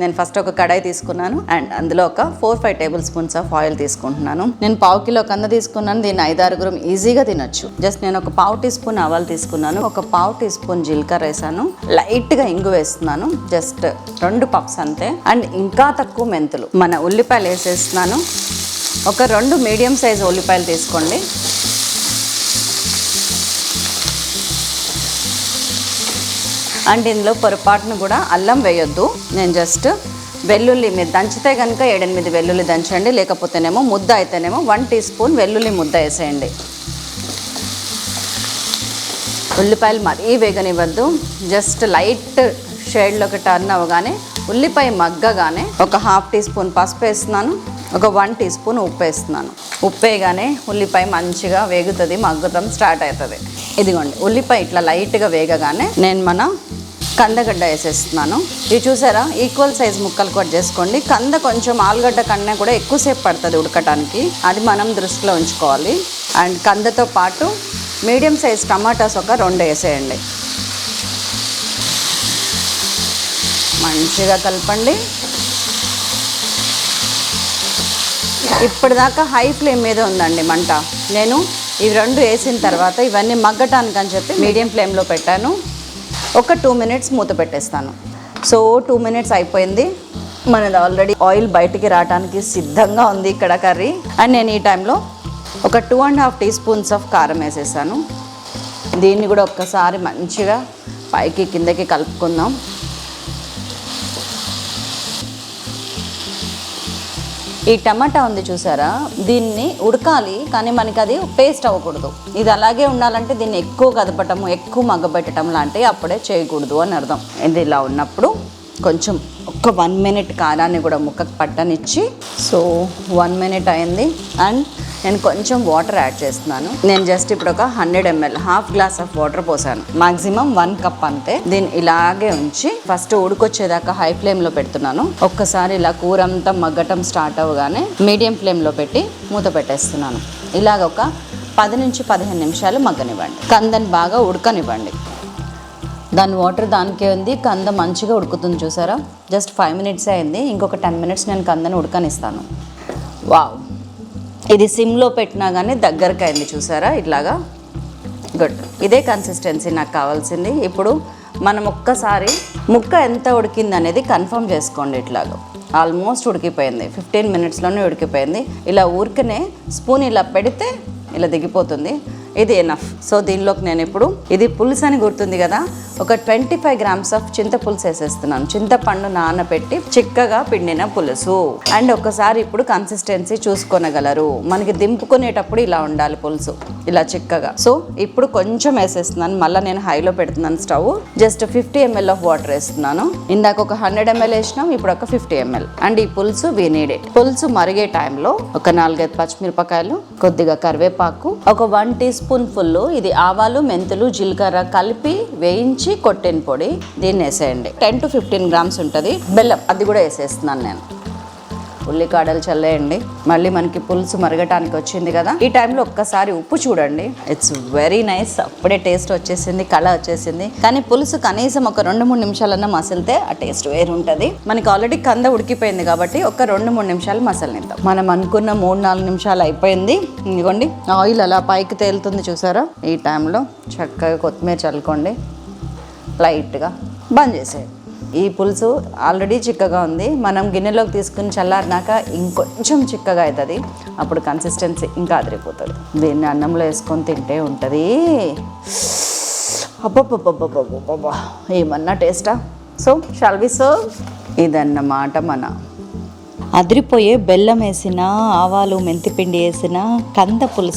నేను ఫస్ట్ ఒక కడాయి తీసుకున్నాను అండ్ అందులో ఒక 4-5 టేబుల్ స్పూన్స్ ఆఫ్ ఆయిల్ తీసుకుంటున్నాను. నేను 1/2 కిలో కంద తీసుకున్నాను. దీన్ని 5-6 ఈజీగా తినొచ్చు. జస్ట్ నేను ఒక 1/2 టీ స్పూన్ ఆవాలు తీసుకున్నాను, ఒక 1/2 టీ స్పూన్ జీలకర్ర వేసాను, లైట్గా ఇంగు వేస్తున్నాను, జస్ట్ 2 పప్స్ అంతే. అండ్ ఇంకా తక్కువ మెంతులు. మన ఉల్లిపాయలు వేసేస్తున్నాను. ఒక 2 మీడియం సైజ్ ఉల్లిపాయలు తీసుకోండి. అండ్ ఇందులో పొరపాటును కూడా అల్లం వేయొద్దు. నేను జస్ట్ వెల్లుల్లి, మీరు దంచితే కనుక 7-8 వెల్లుల్లి దంచండి, లేకపోతేనేమో ముద్ద అయితేనేమో 1 టీ స్పూన్ వెల్లుల్లి ముద్ద వేసేయండి. ఉల్లిపాయలు మరీ వేగనివ్వద్దు. జస్ట్ లైట్ షేడ్లోకి టర్న్ అవ్వగానే, ఉల్లిపాయ మగ్గగానే ఒక 1/2 టీ స్పూన్ పసుపు వేస్తున్నాను, ఒక 1 టీ స్పూన్ ఉప్పు వేస్తున్నాను. ఉప్పు వేయగానే ఉల్లిపాయ మంచిగా వేగుతుంది, మగ్గడం స్టార్ట్ అవుతుంది. ఇదిగోండి, ఉల్లిపాయ ఇట్లా లైట్గా వేగగానే నేను మన కందగడ్డ వేసేస్తున్నాను. ఇవి చూసారా, ఈక్వల్ సైజ్ ముక్కలు కట్ చేసుకోండి. కంద కొంచెం ఆలుగడ్డ కన్నా కూడా ఎక్కువసేపు పడుతుంది ఉడకటానికి, అది మనం దృష్టిలో ఉంచుకోవాలి. అండ్ కందతో పాటు మీడియం సైజ్ టమాటాస్ ఒక 2 వేసేయండి. మంచిగా కలపండి. ఇప్పటిదాకా హై ఫ్లేమ్ మీద ఉందండి మంట. నేను ఇవి 2 వేసిన తర్వాత ఇవన్నీ మగ్గటానికి అని చెప్పి మీడియం ఫ్లేమ్లో పెట్టాను. ఒక 2 మినిట్స్ మూత పెట్టేస్తాను. సో 2 మినిట్స్ అయిపోయింది. మనది ఆల్రెడీ ఆయిల్ బయటికి రావడానికి సిద్ధంగా ఉంది ఇక్కడ కర్రీ. అండ్ నేను ఈ టైంలో ఒక 2.5 టీ స్పూన్స్ ఆఫ్ కారం వేసేసాను. దీన్ని కూడా ఒక్కసారి మంచిగా పైకి కిందకి కలుపుకుందాం. ఈ టమాటా ఉంది చూసారా, దీన్ని ఉడకాలి, కానీ మనకి అది పేస్ట్ అవ్వకూడదు. ఇది అలాగే ఉండాలంటే దీన్ని ఎక్కువ కదపటము, ఎక్కువ మగ్గబెట్టడం లాంటివి అప్పుడే చేయకూడదు అని అర్థం. ఇది ఇలా ఉన్నప్పుడు కొంచెం ఒక 1 మినిట్ కారాన్ని కూడా ముక్కకు పట్టనిచ్చి, సో 1 మినిట్ అయింది. అండ్ నేను కొంచెం వాటర్ యాడ్ చేస్తున్నాను. నేను జస్ట్ ఇప్పుడు ఒక 100 ml 1/2 గ్లాస్ ఆఫ్ వాటర్ పోసాను. మాక్సిమం 1 కప్ అంతే. దీన్ని ఇలాగే ఉంచి ఫస్ట్ ఉడికొచ్చేదాకా హై ఫ్లేమ్లో పెడుతున్నాను. ఒక్కసారి ఇలా కూర అంతా మగ్గటం స్టార్ట్ అవ్వగానే మీడియం ఫ్లేమ్లో పెట్టి మూత పెట్టేస్తున్నాను. ఇలాగ ఒక 10-15 నిమిషాలు మగ్గనివ్వండి. కందని బాగా ఉడకనివ్వండి. దాని వాటర్ దానికే ఉంది, కంద మంచిగా ఉడుకుతుంది చూసారా. జస్ట్ 5 మినిట్స్ అయింది. ఇంకొక 10 మినిట్స్ నేను కందని ఉడకనిస్తాను. వావ్, ఇది సిమ్లో పెట్టినా కానీ దగ్గరకు అయింది చూసారా, ఇట్లాగా. గుడ్, ఇదే కన్సిస్టెన్సీ నాకు కావాల్సింది. ఇప్పుడు మనం ఒక్కసారి ముక్క ఎంత ఉడికింది అనేది కన్ఫర్మ్ చేసుకోండి. ఇట్లాగా ఆల్మోస్ట్ ఉడికిపోయింది, 15 మినిట్స్లోనే ఉడికిపోయింది. ఇలా ఊరికనే స్పూన్ ఇలా పెడితే ఇలా దిగిపోతుంది. ఇది ఎనఫ్. సో దీనిలోకి నేను ఇప్పుడు, ఇది పులుసు అని గుర్తుంది కదా, ఒక 25 గ్రామ్స్ ఆఫ్ చింతపులుసు వేసేస్తున్నాను. చింతపండు నానబెట్టి చిక్కగా పిండిన పులుసు. అండ్ ఒకసారి ఇప్పుడు కన్సిస్టెన్సీ చూసుకోనగలరు. మనకి దింపుకునేటప్పుడు ఇలా ఉండాలి పులుసు, ఇలా చిక్కగా. సో ఇప్పుడు కొంచెం వేసేస్తున్నాను. మళ్ళీ నేను హైలో పెడుతున్నాను stove. Just 50 ml of water వేస్తున్నాను. ఇందాక ఒక 100 ml వేసినాం, ఇప్పుడు ఒక 50 ml. అండ్ ఈ పులుసు వి నీడ్ ఇట్. పులుసు మరిగే టైంలో ఒక 4-5 పచ్చిమిరపకాయలు, కొద్దిగా కరివేపాకు, ఒక 1 టీ స్పూన్ ఫుల్ ఇది ఆవాలు, మెంతులు, జీలకర్ర కలిపి వేయించి కొట్టిన పొడి, దీన్ని వేసేయండి. 10 to 15 గ్రామ్స్ ఉంటుంది. బెల్లం, అది కూడా వేసేస్తున్నాను నేను. ఉల్లికాడలు చల్లేయండి. మళ్ళీ మనకి పులుసు మరగటానికి వచ్చింది కదా, ఈ టైంలో ఒక్కసారి ఉప్పు చూడండి. It's very nice. అప్పుడే టేస్ట్ వచ్చేసింది, కళ వచ్చేసింది. కానీ పులుసు కనీసం ఒక 2-3 నిమిషాలన్నా మసిలితే ఆ టేస్ట్ వేరు ఉంటుంది. మనకి ఆల్రెడీ కంద ఉడికిపోయింది కాబట్టి ఒక 2-3 నిమిషాలు మసలనిద్దాం. మనం అనుకున్న 3-4 నిమిషాలు అయిపోయింది. ఇదిగోండి, ఆయిల్ అలా పైకి తేలుతుంది చూసారా. ఈ టైంలో చక్కగా కొత్తిమీర చల్లుకోండి, లైట్గా బంద్ చేసేయండి. ఈ పులుసు ఆల్రెడీ చిక్కగా ఉంది. మనం గిన్నెలోకి తీసుకుని చల్లారినాక ఇంకొంచెం చిక్కగా అవుతుంది. అప్పుడు కన్సిస్టెన్సీ ఇంకా అదిరిపోతుంది. దీన్ని అన్నంలో వేసుకొని తింటే ఉంటుంది. అబ్బబ్బబ్బబ్బబ్బబ్బా, ఏమన్నా టేస్టా. So shall we serve. ఇదన్నమాట మన అదిరిపోయే బెల్లం వేసిన, ఆవాలు, మెంతిపిండి వేసిన కంద పులుసు.